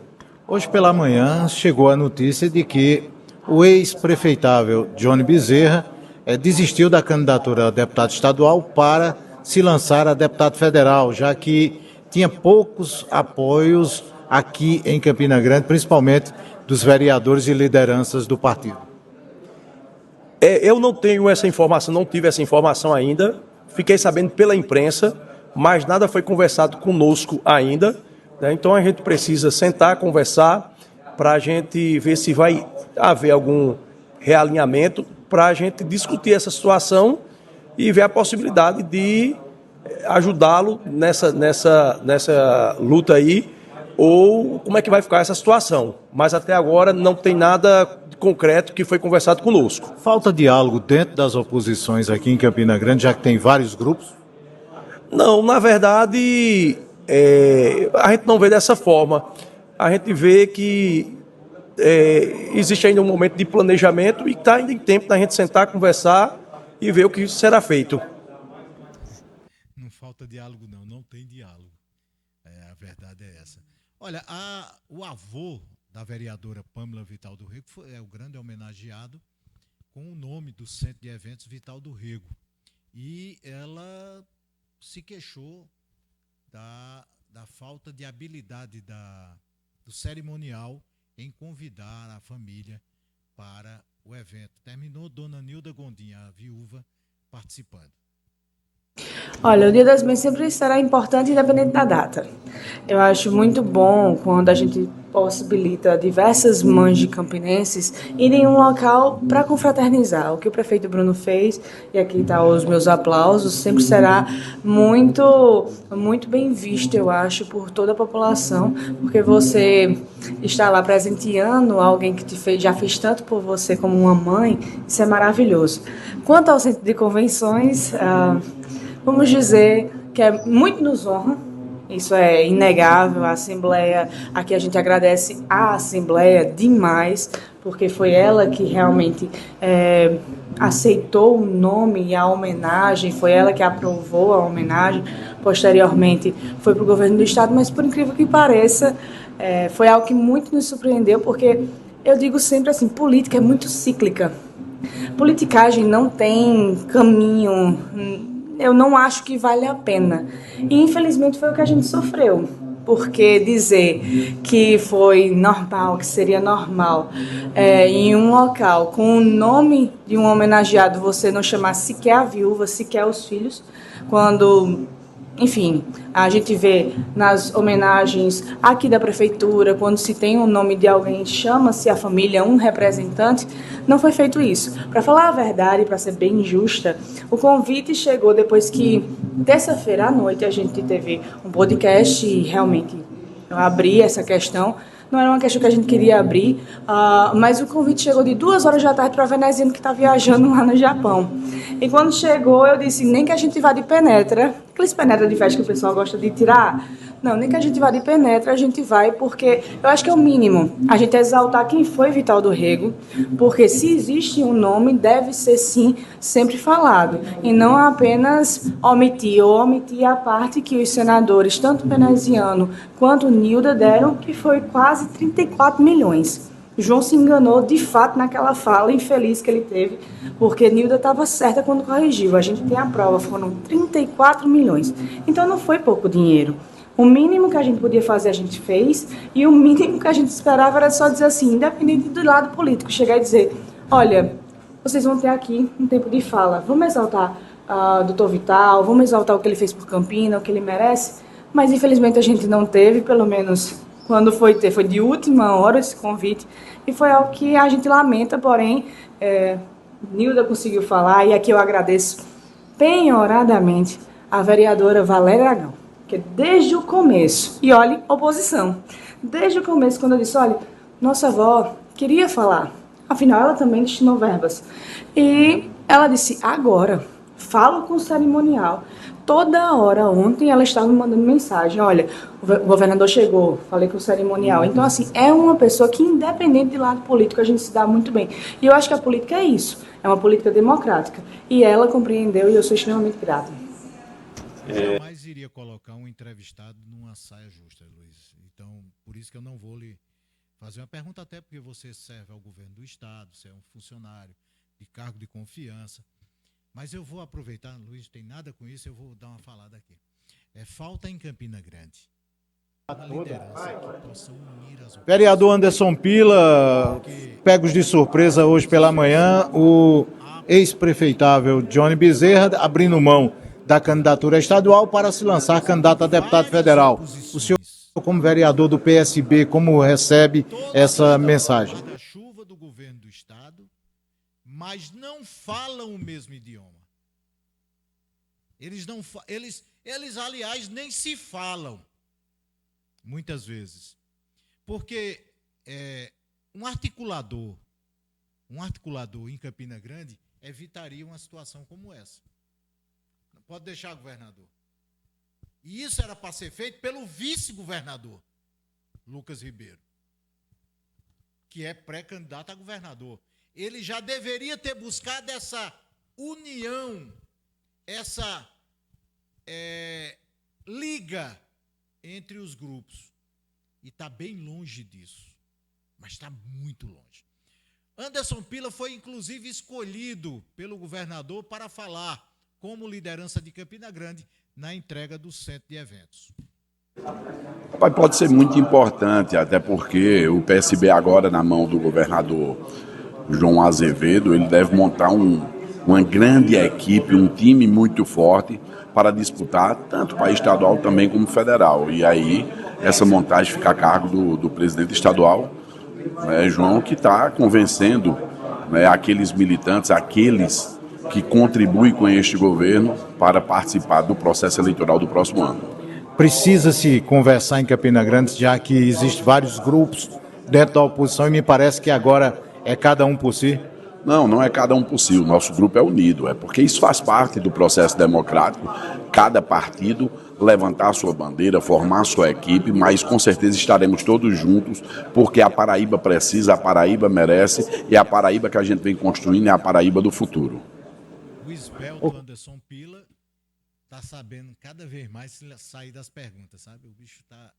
E: Hoje pela manhã chegou a notícia de que o ex-prefeitável Johnny Bezerra desistiu da candidatura a deputado estadual para se lançar a deputado federal, já que tinha poucos apoios aqui em Campina Grande, principalmente dos vereadores e lideranças do partido.
F: Eu não tenho essa informação, não tive essa informação ainda. Fiquei sabendo pela imprensa, mas nada foi conversado conosco ainda, né? Então a gente precisa sentar, conversar, para a gente ver se vai haver algum realinhamento, para a gente discutir essa situação e ver a possibilidade de ajudá-lo nessa luta aí, ou como é que vai ficar essa situação. Mas até agora não tem nada concreto que foi conversado conosco.
E: Falta diálogo dentro das oposições aqui em Campina Grande, já que tem vários grupos?
F: Não, na verdade, a gente não vê dessa forma. A gente vê que existe ainda um momento de planejamento e está ainda em tempo da gente sentar, conversar e ver o que será feito.
D: Não falta diálogo não, não tem diálogo. A verdade é essa. Olha, o avô da vereadora Pâmela Vital do Rego é o grande homenageado com o nome do Centro de Eventos Vital do Rego. E ela se queixou da falta de habilidade do cerimonial em convidar a família para o evento. Terminou Dona Nilda Gondim, a viúva, participando.
P: Olha, o Dia das Mães sempre será importante, independente da data. Eu acho muito bom quando a gente possibilita diversas mães de campinenses irem em um local para confraternizar. O que o prefeito Bruno fez, e aqui está os meus aplausos, sempre será muito, muito bem visto, eu acho, por toda a população, porque você está lá presenteando alguém que já fez tanto por você como uma mãe, isso é maravilhoso. Quanto ao Centro de Convenções, vamos dizer que muito nos honra. Isso é inegável. A Assembleia, aqui a gente agradece à Assembleia demais, porque foi ela que realmente aceitou o nome e a homenagem, foi ela que aprovou a homenagem, posteriormente foi para o governo do Estado, mas por incrível que pareça, foi algo que muito nos surpreendeu, porque eu digo sempre assim, política é muito cíclica. Politicagem não tem caminho, eu não acho que vale a pena. E infelizmente foi o que a gente sofreu. Porque dizer que foi normal, que seria normal, em um local com o nome de um homenageado, você não chamar sequer a viúva, sequer os filhos, quando, enfim, a gente vê nas homenagens aqui da prefeitura, quando se tem o nome de alguém, chama-se a família, um representante, não foi feito isso. Para falar a verdade, para ser bem justa, o convite chegou depois que, terça-feira à noite, a gente teve um podcast e realmente eu abri essa questão não era uma questão que a gente queria abrir, mas o convite chegou de 2 horas da tarde para a veneziano que está viajando lá no Japão. E quando chegou, eu disse, nem que a gente vá de penetra, aqueles penetra de festa que o pessoal gosta de tirar, não, nem que a gente vá de penetra, a gente vai, porque eu acho que é o mínimo, a gente exaltar quem foi Vital do Rego, porque se existe um nome, deve ser sim sempre falado, e não apenas omitir a parte que os senadores, tanto veneziano quanto Nilda, deram, que foi quase 34 milhões. João se enganou de fato naquela fala infeliz que ele teve, porque Nilda estava certa quando corrigiu. A gente tem a prova, foram 34 milhões. Então não foi pouco dinheiro. O mínimo que a gente podia fazer, a gente fez, e o mínimo que a gente esperava era só dizer assim, independente do lado político, chegar e dizer, olha, vocês vão ter aqui um tempo de fala, vamos exaltar o doutor Vital, vamos exaltar o que ele fez por Campina, o que ele merece, mas infelizmente a gente não teve, pelo menos quando foi ter, foi de última hora esse convite, e foi algo que a gente lamenta, porém, Nilda conseguiu falar, e aqui eu agradeço penhoradamente a vereadora Valéria Aragão, que desde o começo, e olhe, oposição, desde o começo, quando eu disse, olha, nossa avó queria falar, afinal ela também destinou verbas, e ela disse, agora, falo com o cerimonial. Toda hora, ontem, ela estava me mandando mensagem, olha, o governador chegou, falei com o cerimonial. Então, assim, é uma pessoa que, independente de lado político, a gente se dá muito bem. E eu acho que a política é isso, é uma política democrática. E ela compreendeu e eu sou extremamente grata.
D: Jamais iria colocar um entrevistado numa saia justa, Luiz. Então, por isso que eu não vou lhe fazer uma pergunta, até porque você serve ao governo do Estado, você é um funcionário de cargo de confiança. Mas eu vou aproveitar, Luiz, não tem nada com isso, eu vou dar uma falada aqui. Falta em Campina Grande uma liderança que possa unir as opiniões.
E: Vereador Anderson Pila, pegos de surpresa hoje pela manhã, o ex-prefeitável Johnny Bezerra abrindo mão da candidatura estadual para se lançar candidato a deputado federal. O senhor, como vereador do PSB, como recebe essa mensagem?
D: Chuva do governo do Estado, mas não falam o mesmo idioma. Eles, aliás, nem se falam, muitas vezes. Porque um articulador em Campina Grande evitaria uma situação como essa. Não pode deixar, governador. E isso era para ser feito pelo vice-governador, Lucas Ribeiro, que é pré-candidato a governador. Ele já deveria ter buscado essa união, essa liga entre os grupos. E está bem longe disso, mas está muito longe. Anderson Pila foi, inclusive, escolhido pelo governador para falar como liderança de Campina Grande na entrega do centro de eventos.
Q: Pode ser muito importante, até porque o PSB agora na mão do governador João Azevedo, ele deve montar uma grande equipe, um time muito forte para disputar tanto para estadual também como federal. E aí essa montagem fica a cargo do presidente estadual, João, que está convencendo aqueles militantes, aqueles que contribuem com este governo para participar do processo eleitoral do próximo ano.
E: Precisa-se conversar em Campina Grande, já que existem vários grupos dentro da oposição e me parece que agora é cada um por si?
Q: Não é cada um por si, o nosso grupo é unido, porque isso faz parte do processo democrático, cada partido levantar a sua bandeira, formar a sua equipe, mas com certeza estaremos todos juntos, porque a Paraíba precisa, a Paraíba merece, e a Paraíba que a gente vem construindo é a Paraíba do futuro.
D: O esbelto Anderson Pila está sabendo cada vez mais sair das perguntas, sabe? O bicho tá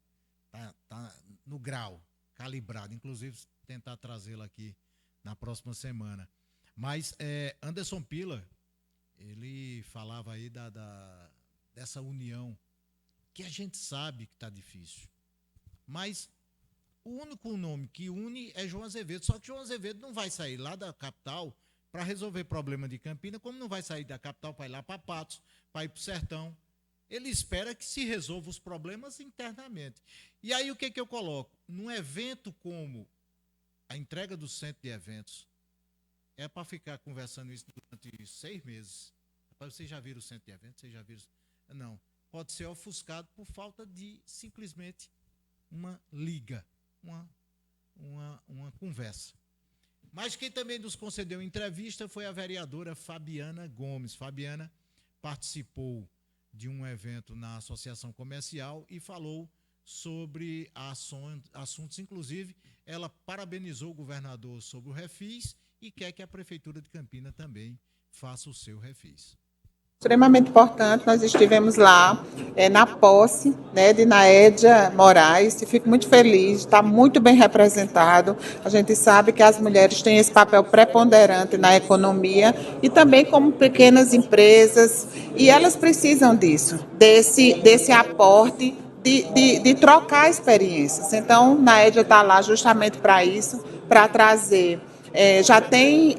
D: no grau, calibrado, inclusive tentar trazê-lo aqui na próxima semana. Mas Anderson Pila, ele falava aí dessa união, que a gente sabe que está difícil. Mas o único nome que une é João Azevedo. Só que João Azevedo não vai sair lá da capital para resolver problema de Campina, como não vai sair da capital para ir lá para Patos, para ir para o Sertão. Ele espera que se resolva os problemas internamente. E aí o que eu coloco? Num evento como a entrega do centro de eventos, é para ficar conversando isso durante 6 meses. Vocês já viram o centro de eventos? Vocês já viram? Não. Pode ser ofuscado por falta de simplesmente uma liga, uma conversa. Mas quem também nos concedeu entrevista foi a vereadora Fabiana Gomes. Fabiana participou de um evento na Associação Comercial e falou sobre assuntos, inclusive ela parabenizou o governador sobre o refis e quer que a Prefeitura de Campina também faça o seu refis.
R: Extremamente importante, nós estivemos lá na posse, né, de Naédia Moraes, e fico muito feliz, está muito bem representado. A gente sabe que as mulheres têm esse papel preponderante na economia e também como pequenas empresas, e elas precisam disso, desse aporte de trocar experiências. Então, Naédia está lá justamente para isso, para trazer. Já tem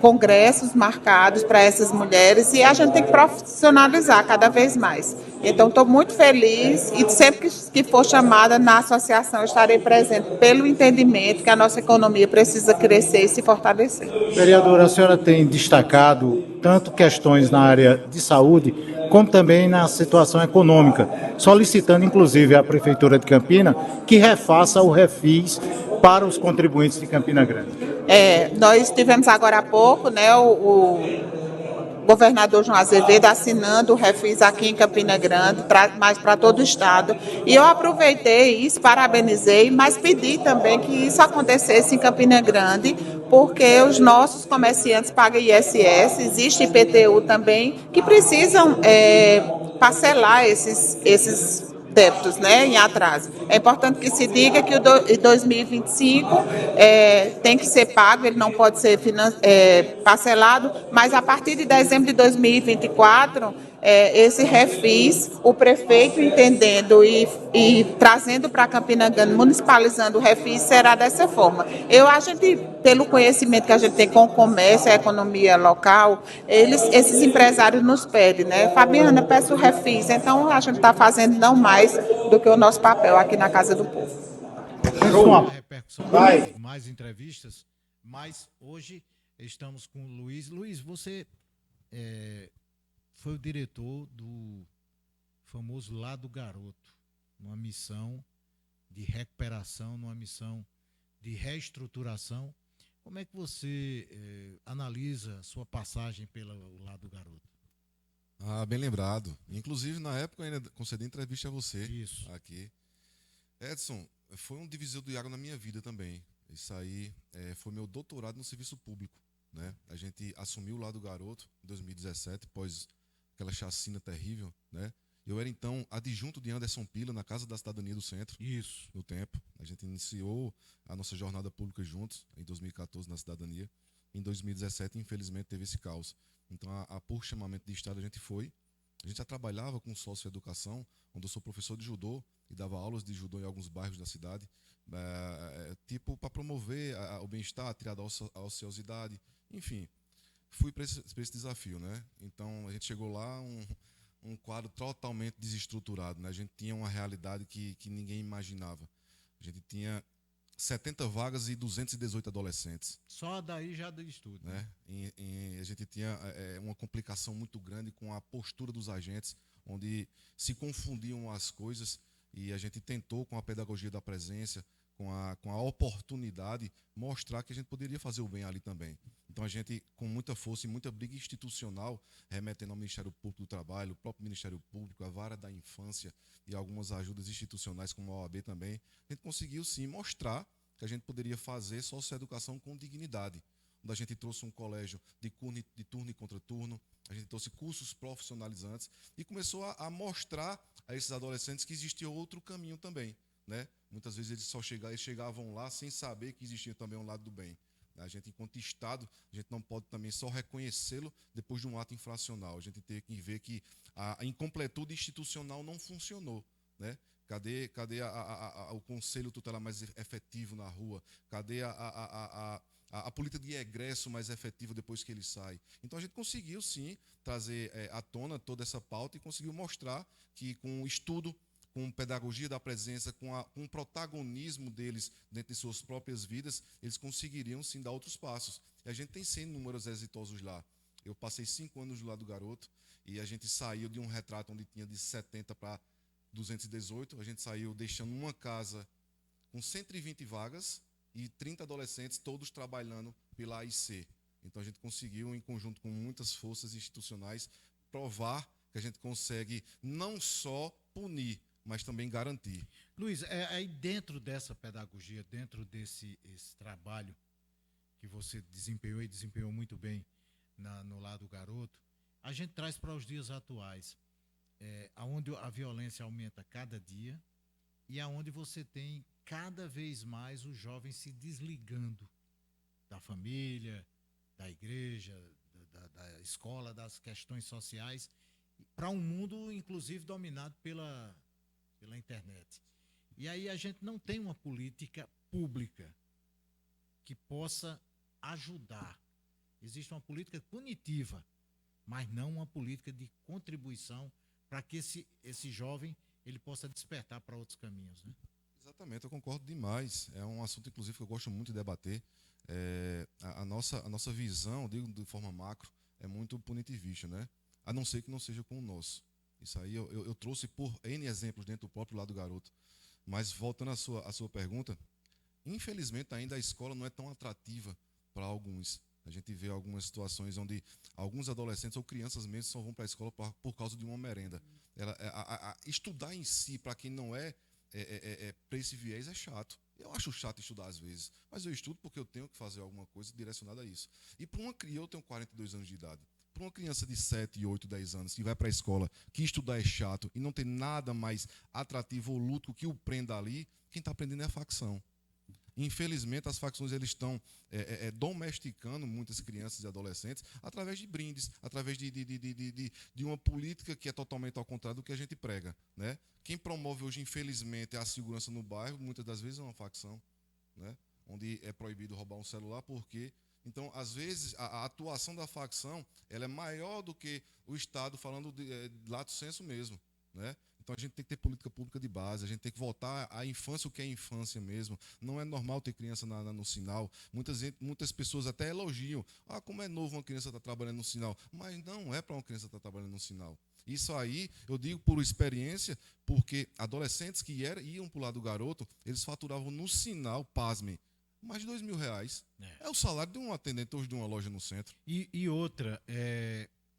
R: congressos marcados para essas mulheres e a gente tem que profissionalizar cada vez mais. Então, estou muito feliz e sempre que for chamada na associação, estarei presente pelo entendimento que a nossa economia precisa crescer e se fortalecer.
E: Vereadora, a senhora tem destacado tanto questões na área de saúde, como também na situação econômica, solicitando inclusive à Prefeitura de Campina que refaça o refis para os contribuintes de Campina Grande.
R: Nós tivemos agora há pouco, né, o governador João Azevedo assinando o refis aqui em Campina Grande, mas para todo o estado. E eu aproveitei isso, parabenizei, mas pedi também que isso acontecesse em Campina Grande, porque os nossos comerciantes pagam ISS, existe IPTU também, que precisam parcelar esses débitos, né, em atraso. É importante que se diga que o 2025 tem que ser pago, ele não pode ser parcelado, mas a partir de dezembro de 2024, esse refis, o prefeito entendendo e trazendo para Campina Grande, municipalizando o refis, será dessa forma. A gente, pelo conhecimento que a gente tem com o comércio, a economia local, esses empresários nos pedem, né? Fabiana, peço o refis. Então, a gente está fazendo não mais do que o nosso papel aqui na Casa do Povo.
D: Mais entrevistas, mas hoje estamos com o Luiz. Luiz, você foi o diretor do famoso Lado Garoto, numa missão de recuperação, numa missão de reestruturação. Como é que você analisa a sua passagem pelo Lado Garoto?
G: Bem lembrado. Inclusive, na época, eu ainda concedi entrevista a você.
D: Isso.
G: Aqui. Edson, foi um divisor de água na minha vida também. Isso aí foi meu doutorado no serviço público, né? A gente assumiu o Lado Garoto em 2017, após aquela chacina terrível, né? Eu era, então, adjunto de Anderson Pila na Casa da Cidadania do Centro.
D: Isso.
G: No tempo. A gente iniciou a nossa jornada pública juntos, em 2014, na Cidadania. Em 2017, infelizmente, teve esse caos. Então, por chamamento de Estado, a gente foi. A gente já trabalhava com socioeducação, onde eu sou professor de judô e dava aulas de judô em alguns bairros da cidade, para promover o bem-estar, tirar da ociosidade, enfim. Fui para esse desafio, né? Então, a gente chegou lá, um quadro totalmente desestruturado, né? A gente tinha uma realidade que ninguém imaginava. A gente tinha 70 vagas e 218 adolescentes.
D: Só daí já diz tudo.
G: Né? A gente tinha uma complicação muito grande com a postura dos agentes, onde se confundiam as coisas, e a gente tentou, com a pedagogia da presença, com a oportunidade, mostrar que a gente poderia fazer o bem ali também. Então a gente, com muita força e muita briga institucional, remetendo ao Ministério Público do Trabalho, o próprio Ministério Público, a Vara da Infância e algumas ajudas institucionais como a OAB também, a gente conseguiu sim mostrar que a gente poderia fazer socioeducação com dignidade. Onde a gente trouxe um colégio de turno e contraturno, a gente trouxe cursos profissionalizantes e começou a mostrar a esses adolescentes que existia outro caminho também, né? Muitas vezes eles chegavam lá sem saber que existia também um lado do bem. A gente, enquanto Estado, a gente não pode também só reconhecê-lo depois de um ato infracional. A gente tem que ver que a incompletude institucional não funcionou, né? Cadê o conselho tutelar mais efetivo na rua? Cadê a política de egresso mais efetiva depois que ele sai? Então a gente conseguiu sim trazer à tona toda essa pauta e conseguiu mostrar que com o estudo, com pedagogia da presença, com o protagonismo deles dentro de suas próprias vidas, eles conseguiriam sim dar outros passos. E a gente tem 100 números exitosos lá. Eu passei 5 anos do Lado Garoto e a gente saiu de um retrato onde tinha de 70 para 218, a gente saiu deixando uma casa com 120 vagas e 30 adolescentes, todos trabalhando pela AIC. Então a gente conseguiu, em conjunto com muitas forças institucionais, provar que a gente consegue não só punir, mas também garantir.
D: Luiz, aí dentro dessa pedagogia, dentro desse trabalho que você desempenhou e desempenhou muito bem no lado do garoto, a gente traz para os dias atuais, onde a violência aumenta cada dia e aonde você tem cada vez mais os jovens se desligando da família, da igreja, da escola, das questões sociais, para um mundo, inclusive, dominado pela internet. E aí a gente não tem uma política pública que possa ajudar. Existe uma política punitiva, mas não uma política de contribuição para que esse jovem ele possa despertar para outros caminhos, né?
G: Exatamente, eu concordo demais. É um assunto, inclusive, que eu gosto muito de debater. A nossa visão, digo de forma macro, é muito punitivista, né? A não ser que não seja com o nosso. Isso aí eu trouxe por N exemplos dentro do próprio lado do garoto. Mas, voltando à sua pergunta, infelizmente ainda a escola não é tão atrativa para alguns. A gente vê algumas situações onde alguns adolescentes ou crianças mesmo só vão para a escola por causa de uma merenda. Estudar em si, para quem não para esse viés, é chato. Eu acho chato estudar às vezes, mas eu estudo porque eu tenho que fazer alguma coisa direcionada a isso. E para uma criança, eu tenho 42 anos de idade. Para uma criança de 7, 8, 10 anos que vai para a escola, que estudar é chato e não tem nada mais atrativo ou lúdico que o prenda ali, quem está aprendendo é a facção. Infelizmente, as facções eles estão domesticando muitas crianças e adolescentes através de brindes, através de uma política que é totalmente ao contrário do que a gente prega, né? Quem promove hoje, infelizmente, a segurança no bairro, muitas das vezes é uma facção, né? Onde é proibido roubar um celular, porque... Então, às vezes, a atuação da facção ela é maior do que o Estado falando de lato sensu mesmo, né? Então, a gente tem que ter política pública de base, a gente tem que voltar à infância, o que é infância mesmo. Não é normal ter criança no sinal. Muitas pessoas até elogiam. Ah, como é novo uma criança estar trabalhando no sinal. Mas não é para uma criança estar trabalhando no sinal. Isso aí, eu digo por experiência, porque adolescentes que iam para o lado do garoto, eles faturavam no sinal, pasmem, mais de R$2.000. É o salário de um atendente hoje de uma loja no centro.
D: E outra,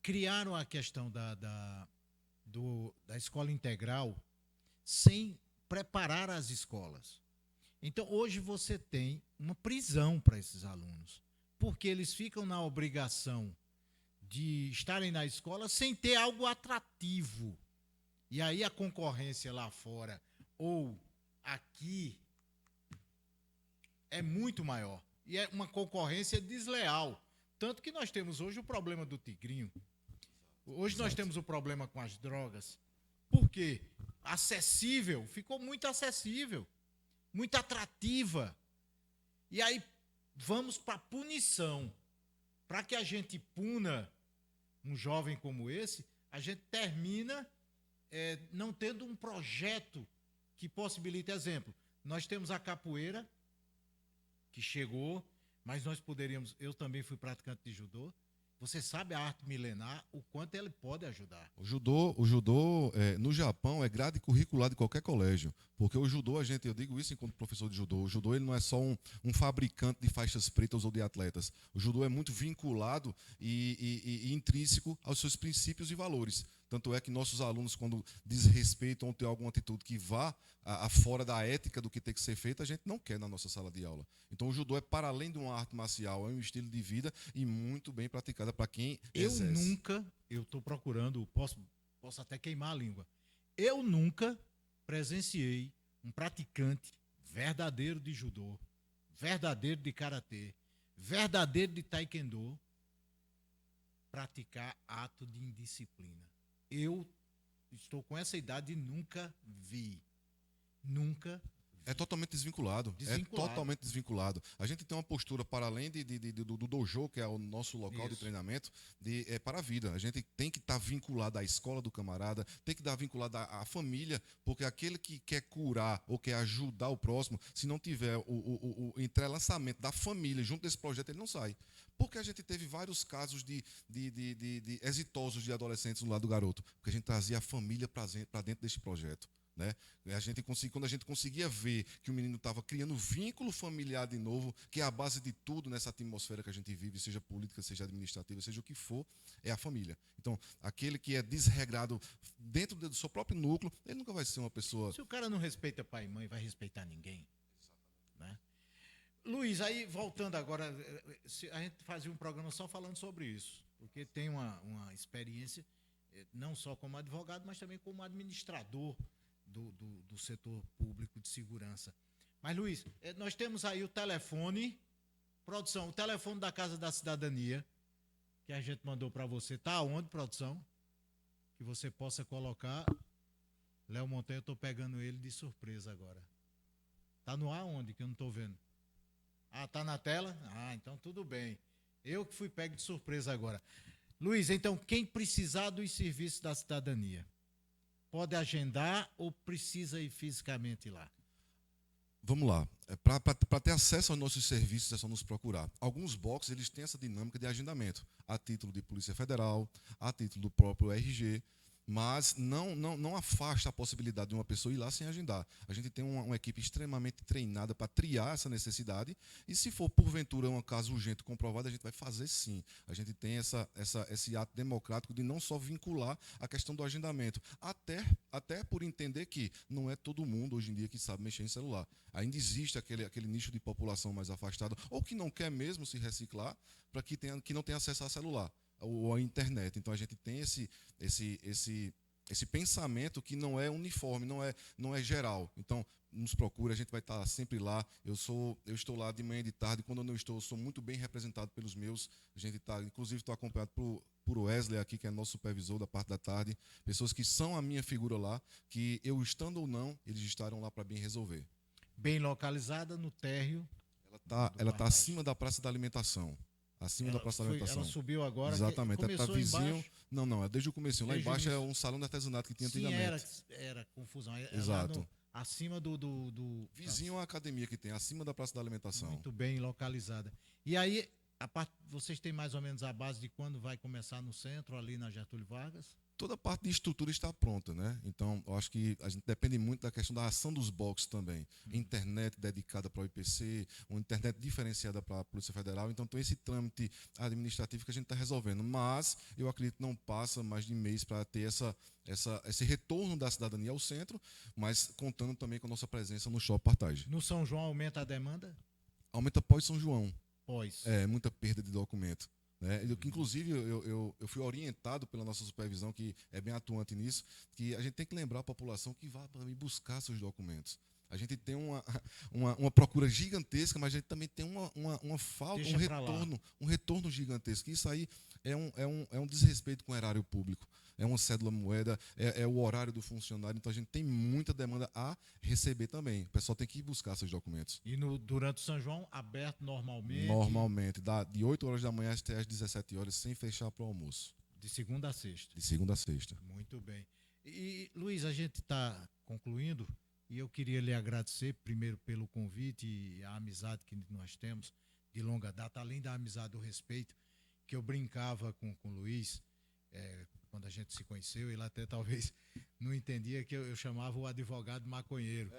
D: criaram a questão da escola integral sem preparar as escolas. Então, hoje você tem uma prisão para esses alunos, porque eles ficam na obrigação de estarem na escola sem ter algo atrativo. E aí a concorrência lá fora ou aqui é muito maior. E é uma concorrência desleal. Tanto que nós temos hoje o problema do tigrinho. Hoje nós temos o problema com as drogas. Por quê? Acessível, ficou muito acessível, muito atrativa. E aí vamos para a punição. Para que a gente puna um jovem como esse, a gente termina não tendo um projeto que possibilite. Exemplo, nós temos a capoeira, que chegou, mas nós poderíamos... Eu também fui praticante de judô. Você sabe a arte milenar, o quanto ele pode ajudar.
G: O judô no Japão é grade curricular de qualquer colégio, porque o judô, eu digo isso enquanto professor de judô, o judô ele não é só um fabricante de faixas pretas ou de atletas. O judô é muito vinculado e intrínseco aos seus princípios e valores. Tanto é que nossos alunos, quando desrespeitam ou têm alguma atitude que vá fora da ética do que tem que ser feito, a gente não quer na nossa sala de aula. Então o judô é para além de uma arte marcial, é um estilo de vida e muito bem praticada para quem exerce.
D: Eu estou procurando, posso até queimar a língua, eu nunca presenciei um praticante verdadeiro de judô, verdadeiro de karatê, verdadeiro de taekwondo, praticar ato de indisciplina. Eu estou com essa idade e nunca vi. Nunca vi.
G: É totalmente desvinculado. É totalmente desvinculado. A gente tem uma postura para além do dojo, que é o nosso local de treinamento, para a vida. A gente tem que estar vinculado à escola do camarada, tem que estar vinculado à família, porque aquele que quer curar ou quer ajudar o próximo, se não tiver o entrelaçamento da família junto desse projeto, ele não sai. Porque a gente teve vários casos de exitosos de adolescentes no lado do garoto, porque a gente trazia a família para dentro deste projeto. Né? Quando a gente conseguia ver que o menino estava criando vínculo familiar de novo, que é a base de tudo nessa atmosfera que a gente vive, seja política, seja administrativa, seja o que for, é a família. Então, aquele que é desregrado dentro do seu próprio núcleo, ele nunca vai ser uma pessoa...
D: Se o cara não respeita pai e mãe, vai respeitar ninguém. Né? Luiz, aí voltando agora, a gente fazia um programa só falando sobre isso, porque tem uma experiência, não só como advogado, mas também como administrador do setor público de segurança. Mas, Luiz, nós temos aí o telefone, produção, o telefone da Casa da Cidadania, que a gente mandou para você. Tá onde, produção? Que você possa colocar. Léo Monteiro, eu estou pegando ele de surpresa agora. Tá no ar onde, que eu não estou vendo? Ah, tá na tela? Ah, então tudo bem. Eu que fui pego de surpresa agora. Luiz, então, quem precisar dos serviços da cidadania, pode agendar ou precisa ir fisicamente lá?
G: Vamos lá. Para ter acesso aos nossos serviços, é só nos procurar. Alguns boxes eles têm essa dinâmica de agendamento, a título de Polícia Federal, a título do próprio RG, mas não afasta a possibilidade de uma pessoa ir lá sem agendar. A gente tem uma equipe extremamente treinada para triar essa necessidade e, se for, porventura, um caso urgente comprovado, a gente vai fazer sim. A gente tem esse ato democrático de não só vincular a questão do agendamento, até por entender que não é todo mundo hoje em dia que sabe mexer em celular. Ainda existe aquele nicho de população mais afastado ou que não quer mesmo se reciclar para que não tenha acesso a celular ou a internet. Então a gente tem esse pensamento que não é uniforme, não é geral. Então nos procura, a gente vai estar sempre lá. Eu estou lá de manhã e de tarde. Quando eu não estou, eu sou muito bem representado pelos meus. A gente está, inclusive, estou acompanhado por Wesley aqui, que é nosso supervisor da parte da tarde. Pessoas que são a minha figura lá, que eu estando ou não, eles estarão lá para bem resolver.
D: Bem localizada no térreo.
G: Ela está acima da Praça da Alimentação. Acima da Praça da Alimentação.
D: Ela subiu agora.
G: Exatamente. Ela está vizinho.
D: Embaixo.
G: Não, é desde o comecinho. Lá embaixo é um salão de artesanato que tinha antigamente.
D: Era confusão.
G: Exato.
D: Acima do...
G: Vizinho à academia que tem, acima da Praça da Alimentação.
D: Muito bem localizada. E aí, vocês têm mais ou menos a base de quando vai começar no centro, ali na Getúlio Vargas?
G: Toda a parte de estrutura está pronta, né? Então, eu acho que a gente depende muito da questão da ação dos boxes também. Internet dedicada para o IPC, uma internet diferenciada para a Polícia Federal. Então, tem esse trâmite administrativo que a gente está resolvendo. Mas, eu acredito que não passa mais de mês para ter esse retorno da cidadania ao centro, mas contando também com a nossa presença no Shopping Partage.
D: No São João aumenta a demanda?
G: Aumenta pós São João.
D: Pós.
G: Muita perda de documento. Inclusive, eu fui orientado pela nossa supervisão, que é bem atuante nisso, que a gente tem que lembrar a população que vá para buscar seus documentos. A gente tem uma procura gigantesca, mas a gente também tem uma falta, um retorno gigantesco. Isso aí é um desrespeito com o erário público. É uma cédula moeda, é o horário do funcionário. Então a gente tem muita demanda a receber também. O pessoal tem que ir buscar seus documentos.
D: E durante o São João, aberto normalmente?
G: Normalmente, de 8 horas da manhã até as 17 horas, sem fechar para o almoço.
D: De segunda a sexta?
G: De segunda a sexta.
D: Muito bem. E, Luiz, a gente está concluindo. E eu queria lhe agradecer, primeiro, pelo convite e a amizade que nós temos de longa data, além da amizade do respeito, que eu brincava com o Luiz, quando a gente se conheceu, ele até talvez não entendia que eu chamava o advogado maconheiro,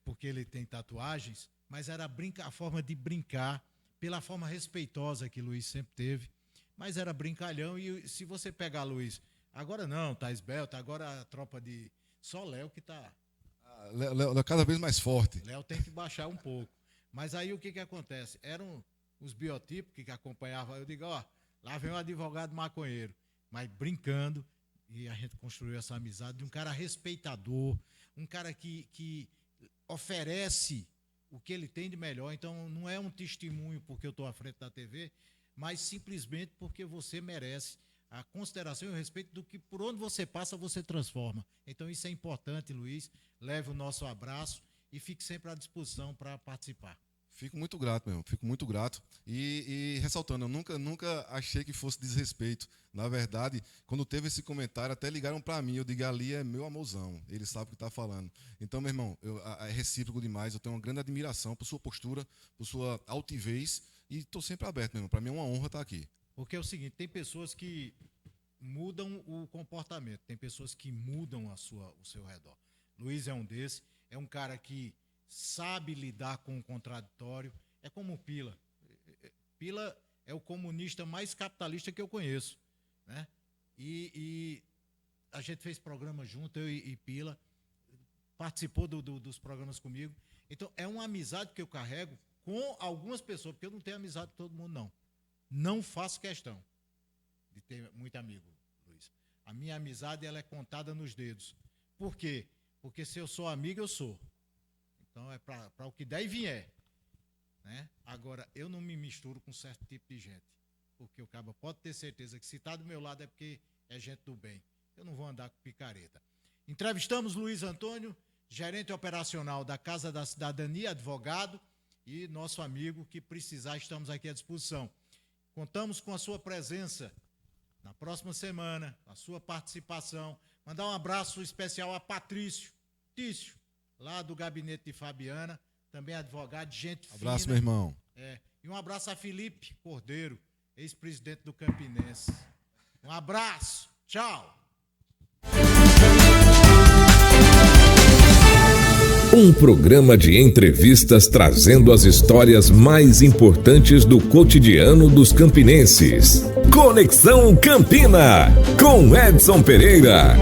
D: porque ele tem tatuagens, mas era a forma de brincar, pela forma respeitosa que o Luiz sempre teve, mas era brincalhão. E se você pegar, Luiz, agora não, tá esbelto, agora a tropa de... Só Léo que tá...
G: Léo é cada vez mais forte.
D: Léo tem que baixar um pouco. Mas aí o que acontece? Eram os biotipos que acompanhavam. Eu digo, lá vem um advogado maconheiro. Mas brincando, e a gente construiu essa amizade de um cara respeitador, um cara que oferece o que ele tem de melhor. Então não é um testemunho porque eu estou à frente da TV, mas simplesmente porque você merece a consideração e o respeito do que por onde você passa, você transforma. Então isso é importante, Luiz. Leve o nosso abraço e fique sempre à disposição para participar.
G: Fico muito grato, meu irmão. Fico muito grato. E ressaltando, eu nunca achei que fosse desrespeito. Na verdade, quando teve esse comentário, até ligaram para mim. Eu digo, ali é meu amorzão. Ele sabe o que está falando. Então, meu irmão, é recíproco demais. Eu tenho uma grande admiração por sua postura, por sua altivez. E estou sempre aberto, meu irmão. Para mim é uma honra estar aqui.
D: Porque é o seguinte, tem pessoas que mudam o comportamento, tem pessoas que mudam o seu redor. Luiz é um desses. É um cara que sabe lidar com o contraditório. É como o Pila. Pila é o comunista mais capitalista que eu conheço, né? E a gente fez programa junto, eu e Pila, participou dos programas comigo. Então, é uma amizade que eu carrego com algumas pessoas, porque eu não tenho amizade com todo mundo, não. Não faço questão de ter muito amigo, Luiz. A minha amizade, ela é contada nos dedos. Por quê? Porque se eu sou amigo, eu sou. Então, é para o que der e vier, né? Agora, eu não me misturo com certo tipo de gente, porque o cabo pode ter certeza que se está do meu lado é porque é gente do bem. Eu não vou andar com picareta. Entrevistamos Luiz Antônio, gerente operacional da Casa da Cidadania, advogado, e nosso amigo, que precisar, estamos aqui à disposição. Contamos com a sua presença na próxima semana, a sua participação. Mandar um abraço especial a Patrício Tício, lá do gabinete de Fabiana, também advogado, gente fina.
G: Abraço, meu irmão.
D: E um abraço a Felipe Cordeiro, ex-presidente do Campinense. Um abraço, tchau.
C: Um programa de entrevistas trazendo as histórias mais importantes do cotidiano dos campinenses. Conexão Campina, com Edson Pereira.